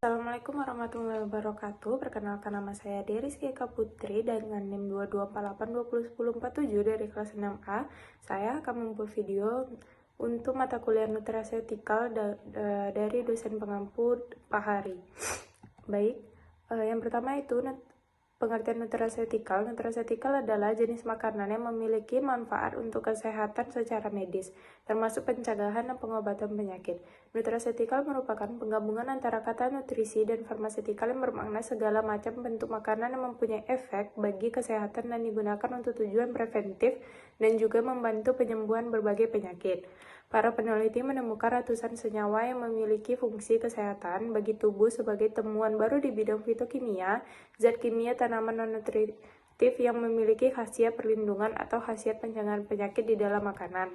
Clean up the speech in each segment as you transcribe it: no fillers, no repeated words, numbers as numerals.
Assalamualaikum warahmatullahi wabarakatuh. Perkenalkan, nama saya Deriski Eka Putri dengan NIM 2248201047 dari kelas 6A. Saya akan membuat video untuk mata kuliah nutrasetikal dari dosen pengampu Pak Hari. Baik, yang pertama itu pengertian nutrasetikal. Nutrasetikal adalah jenis makanan yang memiliki manfaat untuk kesehatan secara medis, termasuk pencegahan dan pengobatan penyakit. Nutrasetikal merupakan penggabungan antara kata nutrisi dan farmasetikal yang bermakna segala macam bentuk makanan yang mempunyai efek bagi kesehatan dan digunakan untuk tujuan preventif dan juga membantu penyembuhan berbagai penyakit. Para peneliti menemukan ratusan senyawa yang memiliki fungsi kesehatan bagi tubuh sebagai temuan baru di bidang fitokimia, zat kimia tanaman non-nutritif yang memiliki khasiat perlindungan atau khasiat pencegahan penyakit di dalam makanan.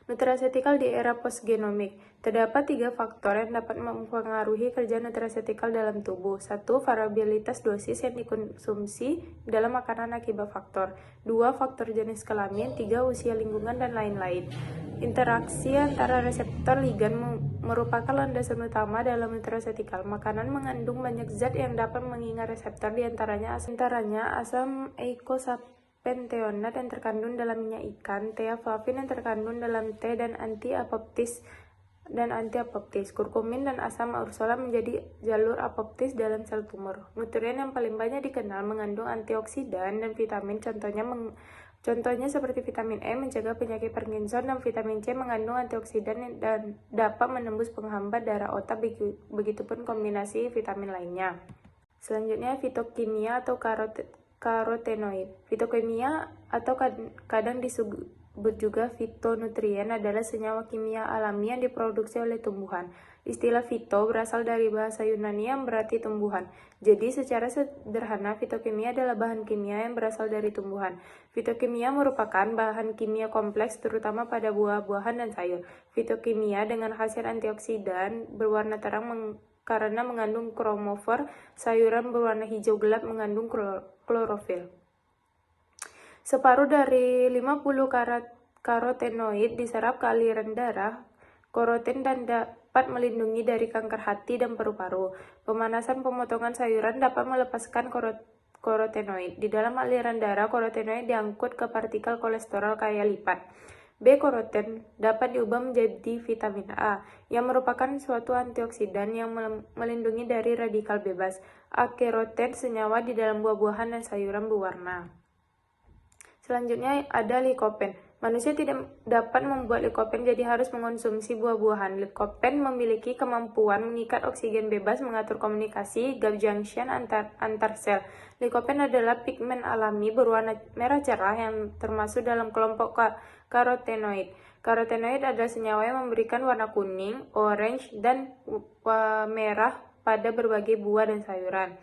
Nutrasetikal di era postgenomik. Terdapat 3 faktor yang dapat mempengaruhi kerja nutrasetikal dalam tubuh. 1. Variabilitas dosis yang dikonsumsi dalam makanan akibat faktor. 2. Faktor jenis kelamin. 3. Usia, lingkungan, dan lain-lain. Interaksi antara reseptor ligan merupakan landasan utama dalam nutrasetikal. Makanan mengandung banyak zat yang dapat mengingat reseptor, diantaranya asam eikosapenteonat yang terkandung dalam minyak ikan, theaflavin yang terkandung dalam teh dan anti-apoptis, kurkumin dan asam ursolat menjadi jalur apoptis dalam sel tumor. Nutrien yang paling banyak dikenal mengandung antioksidan dan vitamin, contohnya seperti vitamin E mencegah penyakit Parkinson dan vitamin C mengandung antioksidan dan dapat menembus penghambat darah otak, begitupun kombinasi vitamin lainnya. Selanjutnya, fitokimia atau karotenoid. Fitokimia atau kadang disebut juga fitonutrien adalah senyawa kimia alami yang diproduksi oleh tumbuhan. Istilah fito berasal dari bahasa Yunani yang berarti tumbuhan. Jadi secara sederhana, fitokimia adalah bahan kimia yang berasal dari tumbuhan. Fitokimia merupakan bahan kimia kompleks terutama pada buah-buahan dan sayur. Fitokimia dengan khasiat antioksidan berwarna terang karena mengandung kromofor, sayuran berwarna hijau gelap mengandung klorofil. Separuh dari 50 karotenoid diserap ke aliran darah, karoten, dan dapat melindungi dari kanker hati dan paru-paru. Pemanasan pemotongan sayuran dapat melepaskan karotenoid. Di dalam aliran darah, karotenoid diangkut ke partikel kolesterol kaya lipat. B-karoten dapat diubah menjadi vitamin A, yang merupakan suatu antioksidan yang melindungi dari radikal bebas. A-karoten senyawa di dalam buah-buahan dan sayuran berwarna. Selanjutnya ada likopen. Manusia tidak dapat membuat likopen, jadi harus mengonsumsi buah-buahan. Likopen memiliki kemampuan mengikat oksigen bebas, mengatur komunikasi gap junction antar sel. Likopen adalah pigmen alami berwarna merah cerah yang termasuk dalam kelompok karotenoid. Karotenoid adalah senyawa yang memberikan warna kuning, orange, dan merah pada berbagai buah dan sayuran.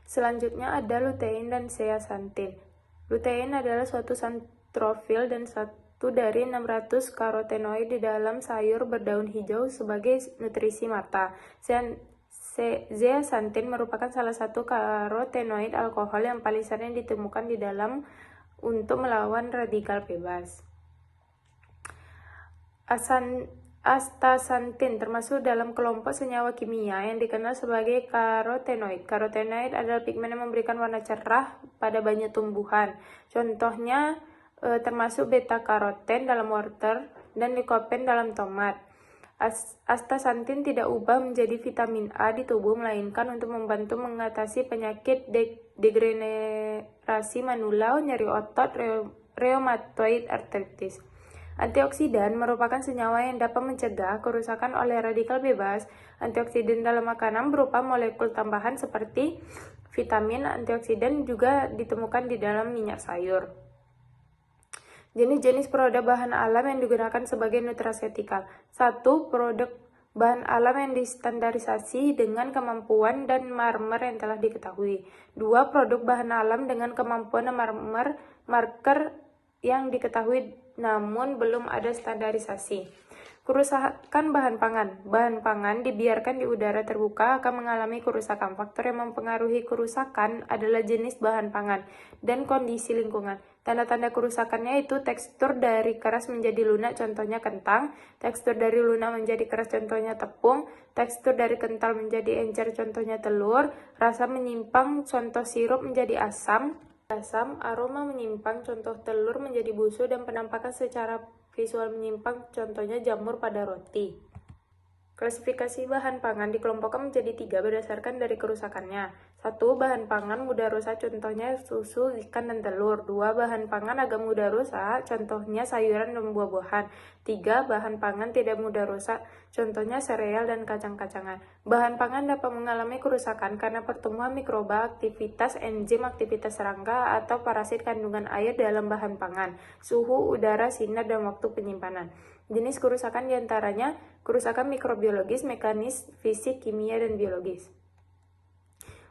Selanjutnya ada lutein dan zeaxanthin. Lutein adalah suatu santrofil dan satu dari 600 karotenoid di dalam sayur berdaun hijau sebagai nutrisi mata. Zeaxanthin merupakan salah satu karotenoid alkohol yang paling sering ditemukan di dalam untuk melawan radikal bebas. Astaxanthin termasuk dalam kelompok senyawa kimia yang dikenal sebagai karotenoid. Karotenoid adalah pigmen yang memberikan warna cerah pada banyak tumbuhan. Contohnya termasuk beta-karoten dalam wortel dan likopen dalam tomat. Astaxanthin tidak ubah menjadi vitamin A di tubuh, melainkan untuk membantu mengatasi penyakit degenerasi manula, nyeri otot, rheumatoid arthritis. Antioksidan merupakan senyawa yang dapat mencegah kerusakan oleh radikal bebas. Antioksidan dalam makanan berupa molekul tambahan seperti vitamin. Antioksidan juga ditemukan di dalam minyak sayur. Jenis-jenis produk bahan alam yang digunakan sebagai nutrasetikal. 1. Produk bahan alam yang distandarisasi dengan kemampuan dan marker yang telah diketahui. 2. Produk bahan alam dengan kemampuan dan marker yang diketahui namun belum ada standarisasi. Kerusakan bahan pangan. Bahan pangan dibiarkan di udara terbuka akan mengalami kerusakan. Faktor yang mempengaruhi kerusakan adalah jenis bahan pangan dan kondisi lingkungan. Tanda-tanda kerusakannya itu tekstur dari keras menjadi lunak, contohnya kentang. Tekstur dari lunak menjadi keras, contohnya tepung. Tekstur dari kental menjadi encer, contohnya telur. Rasa menyimpang, contoh sirup menjadi asam. Aroma menyimpang, contoh telur menjadi busuk, dan penampakan secara visual menyimpang, contohnya jamur pada roti. Klasifikasi bahan pangan dikelompokkan menjadi 3 berdasarkan dari kerusakannya. 1. Bahan pangan mudah rusak, contohnya susu, ikan, dan telur. 2. Bahan pangan agak mudah rusak, contohnya sayuran dan buah-buahan. 3. Bahan pangan tidak mudah rusak, contohnya sereal dan kacang-kacangan. Bahan pangan dapat mengalami kerusakan karena pertumbuhan mikroba, aktivitas enzim, aktivitas serangga, atau parasit kandungan air dalam bahan pangan, suhu, udara, sinar, dan waktu penyimpanan. Jenis kerusakan diantaranya kerusakan mikrobiologis, mekanis, fisik, kimia, dan biologis.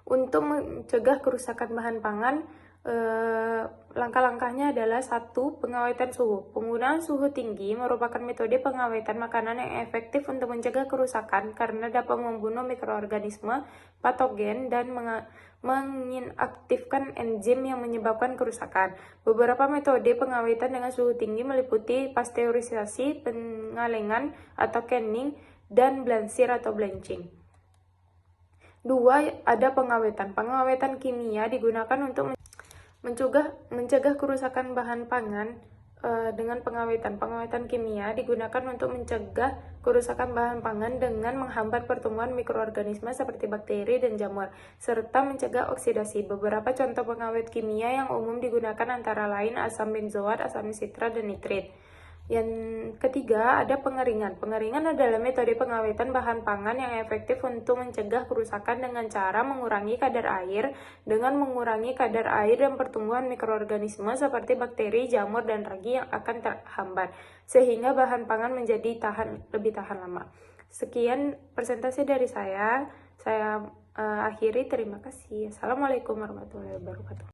Untuk mencegah kerusakan bahan pangan, langkah-langkahnya adalah 1. Pengawetan suhu. Penggunaan suhu tinggi merupakan metode pengawetan makanan yang efektif untuk mencegah kerusakan karena dapat membunuh mikroorganisme, patogen, dan menginaktifkan enzim yang menyebabkan kerusakan. Beberapa metode pengawetan dengan suhu tinggi meliputi pasteurisasi, pengalengan atau canning, dan blanchisir atau blanching. 2. Ada pengawetan. Pengawetan kimia digunakan untuk mencegah kerusakan bahan pangan dengan pengawetan. Pengawetan kimia digunakan untuk mencegah kerusakan bahan pangan dengan menghambat pertumbuhan mikroorganisme seperti bakteri dan jamur, serta mencegah oksidasi. Beberapa contoh pengawet kimia yang umum digunakan antara lain asam benzoat, asam sitrat, dan nitrit. Yang ketiga, ada pengeringan. Pengeringan adalah metode pengawetan bahan pangan yang efektif untuk mencegah kerusakan dengan cara mengurangi kadar air dan pertumbuhan mikroorganisme seperti bakteri, jamur, dan ragi yang akan terhambat, sehingga bahan pangan menjadi lebih tahan lama. Sekian presentasi dari saya akhiri. Terima kasih. Assalamualaikum warahmatullahi wabarakatuh.